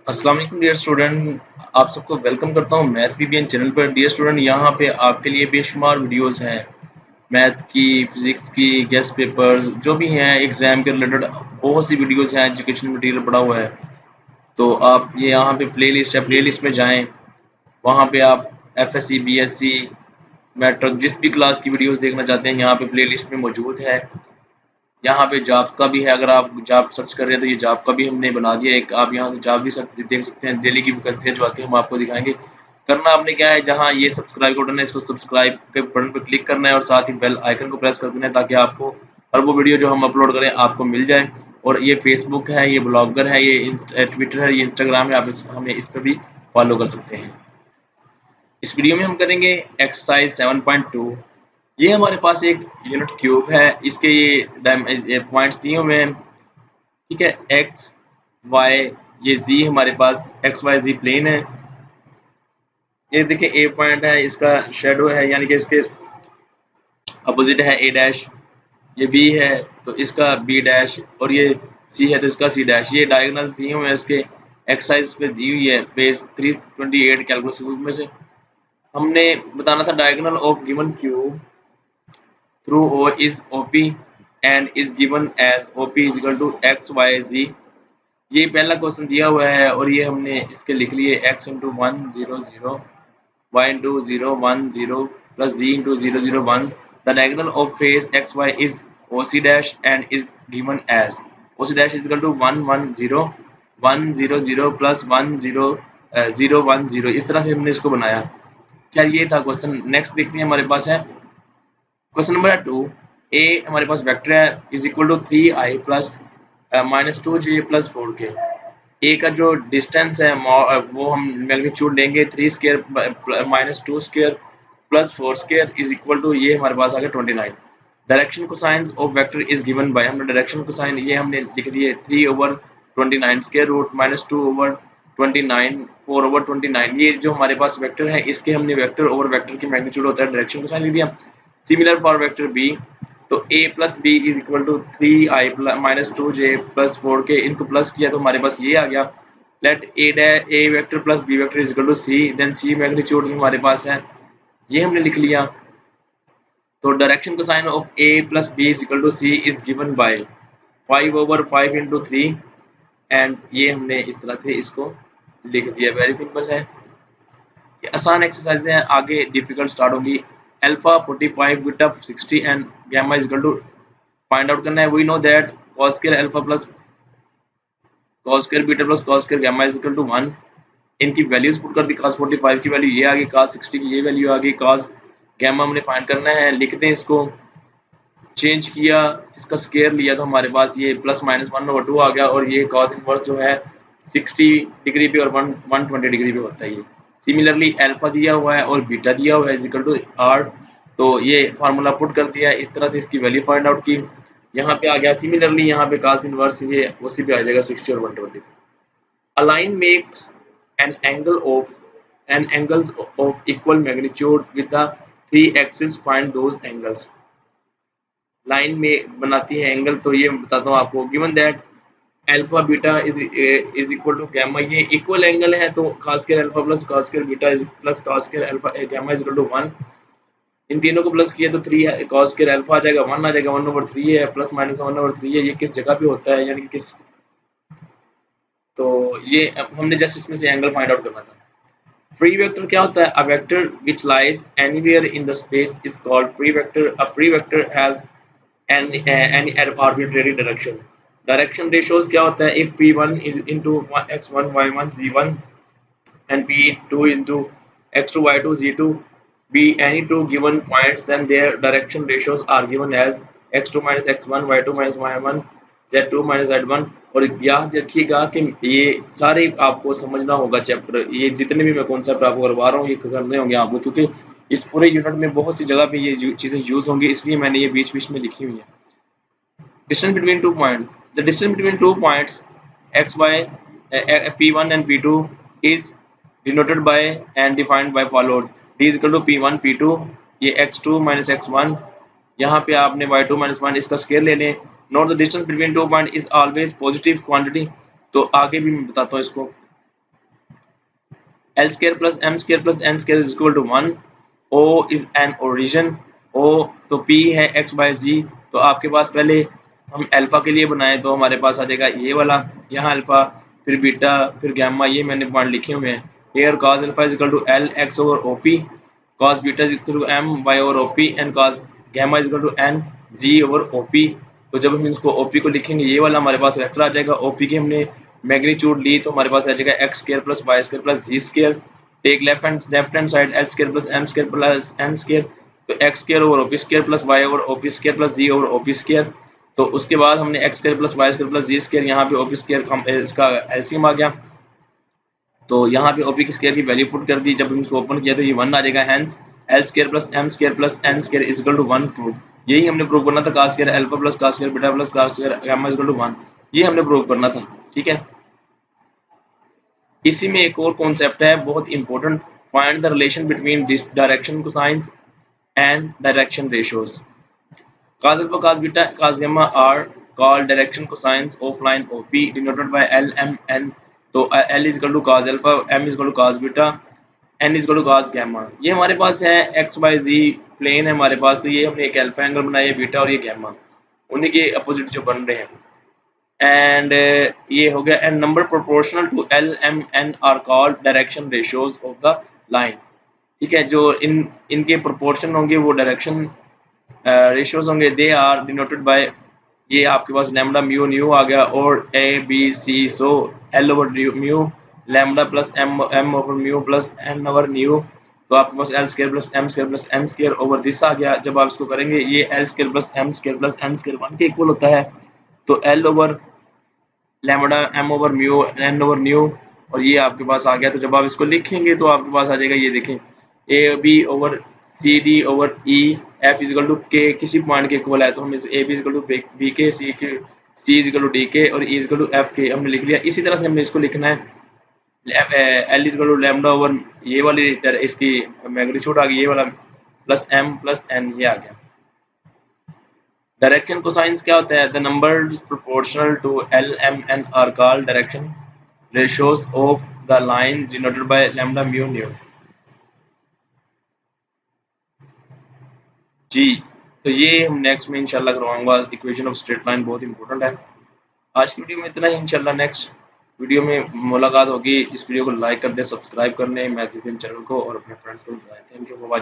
अस्सलाम वालेकुम dear student, आप सबको वेलकम करता हूँ मैथ वीबीएन चैनल पर। डियर स्टूडेंट, यहाँ पे आपके लिए बेशुमार वीडियोस हैं मैथ की, फिजिक्स की, गेस्ट पेपर्स जो भी हैं एग्जाम के रिलेटेड। बहुत सी वीडियोस हैं, एजुकेशन मटेरियल पड़ा हुआ है। तो आप ये यहाँ पे प्लेलिस्ट है, प्लेलिस्ट में जाएं। वहाँ पे आप एफएससी, बीएससी, मैट्रिक जिस भी क्लास की वीडियोस देखना चाहते हैं यहाँ पे प्लेलिस्ट में मौजूद है। यहाँ पे जॉब का भी है, अगर आप जॉब सर्च कर रहे हैं तो ये जॉब का भी हमने बना दिया एक। आप यहाँ से जॉब भी देख सकते हैं, डेली की वैकेंसियाँ जो आती है हम आपको दिखाएंगे। करना आपने क्या है, जहाँ ये सब्सक्राइब का बटन है इसको सब्सक्राइब के बटन पर क्लिक करना है और साथ ही बेल आइकन को प्रेस कर देना है ताकि आपको हर वो वीडियो जो हम अपलोड करें आपको मिल जाए। और ये फेसबुक है, ये ब्लॉगर है, ये ट्विटर है, ये इंस्टाग्राम है, आप हमें इस पर भी फॉलो कर सकते हैं। इस वीडियो में हम करेंगे एक्सरसाइज 7.2। ये हमारे पास एक यूनिट क्यूब है, इसके ये पॉइंट्स दिए हुए हैं। ठीक है, एक्स वाई, ये जी हमारे पास एक्स वाई जी प्लेन है। ये देखिए ए पॉइंट है, इसका शेडो है यानी कि इसके अपोजिट है ए डैश। ये बी है तो इसका बी डैश, और ये सी है तो इसका सी डैश। ये डायगोनल दिए हुए हैं इसके, एक्सरसाइज पे दी हुई है पेज 328 कैलकुलस बुक में से। हमने बताना था diagonal of given cube through O is OP and is given as OP is equal to x y z. ये पहला क्वेश्चन दिया हुआ है और ये हमने इसके लिख लिए x into 1 0 0, y into 0 1 0 plus z into 0 0 1। The diagonal of face X Y is O C dash and is given as O C dash is equal to 1 1 0 1 0 0 plus 1 0 0 1 0। इस तरह से हमने इसको बनाया। खैर ये था क्वेश्चन। नेक्स्ट देखते हैं, हमारे पास है क्वेश्चन नंबर 2। ए हमारे पास वेक्टर है is equal to 3i plus -2j plus 4k। A का जो डिस्टेंस है वो हम मैग्नीट्यूड लेंगे 3 square -2 square plus 4 square is equal to, ये हमारे पास आ गया 29। Direction cosine of vector is given by, हमने डायरेक्शन कोसाइन ये हमने लिख दिए 3/29 स्क्वायर रूट -2/29 4/29। ये जो हमारे पास वेक्टर है इसके हमने वेक्टर ओवर वेक्टर की मैग्नीट्यूड होता है डायरेक्शन कोसाइन लिख दिया। सिमिलर फॉर वेक्टर बी, तो a plus B is equal to 3i minus 2j plus 4k, इनको प्लस किया तो हमारे पास ये आ गया। Let a vector plus b vector is equal to c, then c magnitude हमारे पास है, ये हमने लिख लिया। तो direction cosine of a plus b is equal to c is given by 5/5 into 3, and ये हमने इस तरह से इसको लिख दिया। वेरी सिंपल है, ये आसान एक्सरसाइज है। आगे डिफिकल्ट स्टार्ट होगी। Alpha 45, beta 60 and gamma is equal to find out करना है। We know that cos square alpha plus cos square beta plus cos square gamma is equal to 1। इनकी values put कर दी। cos 45 की value ये आ गई, cos 60 की ये value आ गई, cos गामा हमने फाइंड करना है। लिखते हैं इसको, चेंज किया, इसका स्क्वायर लिया तो हमारे पास ये प्लस -1/2 आ गया, और ये cos इनवर्स जो है 60 डिग्री पे और 120 डिग्री पे होता है ये। सिमिलरली अल्फा दिया हुआ है और बीटा दिया हुआ है इज इक्वल टू r, तो ये फार्मूला पुट कर दिया है। इस तरह से इसकी वैल्यू फाइंड आउट की, यहाँ पे आ गया। सिमिलरली यहाँ पे cos इनवर्स ये उसी पे आ जाएगा 60 और 120। A line makes an angles of equal magnitude with the three axes. Find those angles. Line में बनाती है एंगल, तो ये बताता हूँ आपको। Given that alpha beta is equal to gamma, ये इक्वल एंगल है तो cos square alpha plus cos square beta is plus cos square alpha gamma is equal to 1। इन तीनों को प्लस किया तो 3 है, cos स्क्वायर अल्फा आ जाएगा 1 आ जाएगा, 1/3 है, प्लस माइनस 1/3 है। ये किस जगह पे होता है, यानी कि किस, तो ये हमने जस्ट इसमें से एंगल फाइंड आउट करना था। फ्री वेक्टर क्या होता है? A vector which lies anywhere in the space is called free vector. A free vector has any arbitrary direction. Direction ratios क्या होता है? If p1 into x1 y1 z1 and p2 into x2 y2 z2 be any two given points, then their direction ratios are given as x2 minus x1 y2 minus y1 z2 minus z1। और याद रखिएगा कि ये सारे आपको समझना होगा chapter, ये जितने भी मैं कॉन्सेप्ट आपको करवा रहा हूँ ये करने होंगे आपको, क्योंकि इस पूरे यूनिट में बहुत सी जगह पे ये चीज़ें यूज होंगी, इसलिए मैंने ये बीच बीच में लिखी हुई है। Distance between 2 points. The distance between 2 points x y p1 and p2 is denoted by and defined by followed. D is equal to p1 p2, ये x2 minus x1, यहाँ पे आपने y2 minus 1 इसका स्केयर ले लें। Note the distance between 2 points is always positive quantity, तो आगे भी मैं बताता हूँ इसको। L square plus M square plus N square is equal to 1। O is an origin, O तो पी है एक्स बाय जी। तो आपके पास पहले हम अल्फा के लिए बनाए तो हमारे पास आ जाएगा ये वाला, यहाँ अल्फा, फिर बीटा, फिर गैमा, ये मैंने पॉइंट लिखे हुए हैं। Here cos alpha is equal to L X over O P, cos beta is equal to M Y over O P, and cos gamma is equal to N G over O P. तो जब हम इसको OP को लिखेंगे ये वाला हमारे पास वेक्टर आ जाएगा। ओपी की हमने मैग्नीट्यूड ली तो हमारे पास आ जाएगा x square plus y square plus z square. Take left hand side l square plus M square plus N square, तो x square over OP square plus y over OP square plus z over OP square. तो उसके बाद हमने x square plus y square plus z square, यहाँ पे OP square इसका LCM आ गया, तो यहाँ पे ओपी स्केयर की वैल्यू पुट कर दी। जब हम इसको ओपन किया तो ये 1 आ जाएगा। Hence L square plus M square plus N square is equal to 1 prove. यही हमने प्रूव करना था, cos square alpha plus cos square beta plus cos square gamma is equal to 1, ये हमने प्रूव करना था। ठीक है, इसी में एक और कॉन्सेप्ट है बहुत important, find the relation between direction cosines and direction ratios. cos alpha cos beta cos gamma are called direction cosines of line OP denoted by L M N। तो L is equal to cos alpha, M is equal to cos beta, N is equal to cos gamma। ये हमारे पास है x y z plane है हमारे पास, तो ये हमने एक अल्फा एंगल बनाया, बीटा और ये गैमा, उन्हीं के अपोजिट जो बन रहे हैं। एंड ये हो गया। And number proportional to L M N are called direction ratios of the line. ठीक है, जो इनके प्रोपोर्शन होंगे वो डायरेक्शन रेशियोज होंगे, दे आर डिनोटेड बाय, ये आपके पास लैम्डा म्यू न्यू आ गया, और A B C, so l over mu lambda plus m over mu plus n over nu. तो आपके पास l square plus M square plus N square over this आ गया। जब आप इसको करेंगे ये l square plus M square plus N square 1 के इक्वल होता है, तो l over lambda m over mu n over new, और ये आपके पास आ गया। तो जब आप इसको लिखेंगे तो आपके पास आ जाएगा, ये देखें, A B over C D over E F is equal to के किसी पॉइंट के इक्वल है, तो हम A B is equal to B के, सी इजिकल टू डी के और ई इजिकल टू एफ के हमने लिख लिया। इसी तरह से हमने इसको लिखना है L is equal to lambda over ये वाली इसकी मैग्नीट्यूड आ गई, ये वाला प्लस एम प्लस एन, ये आ गया। डायरेक्शन कोसाइंस क्या होता है? The numbers proportional to l m n are called direction ratios of the line denoted by lambda mu nu. जी, तो ये हम नेक्स्ट में इंशाल्लाह करवाऊंगा। इक्वेशन ऑफ स्ट्रेट लाइन बहुत इंपॉर्टेंट है। आज की वीडियो में इतना ही, इंशाल्लाह नेक्स्ट वीडियो में मुलाकात होगी। इस वीडियो को लाइक कर दें, सब्सक्राइब कर लें मैथ्स चैनल को और अपने फ्रेंड्स को बताएं। Thank you for watching.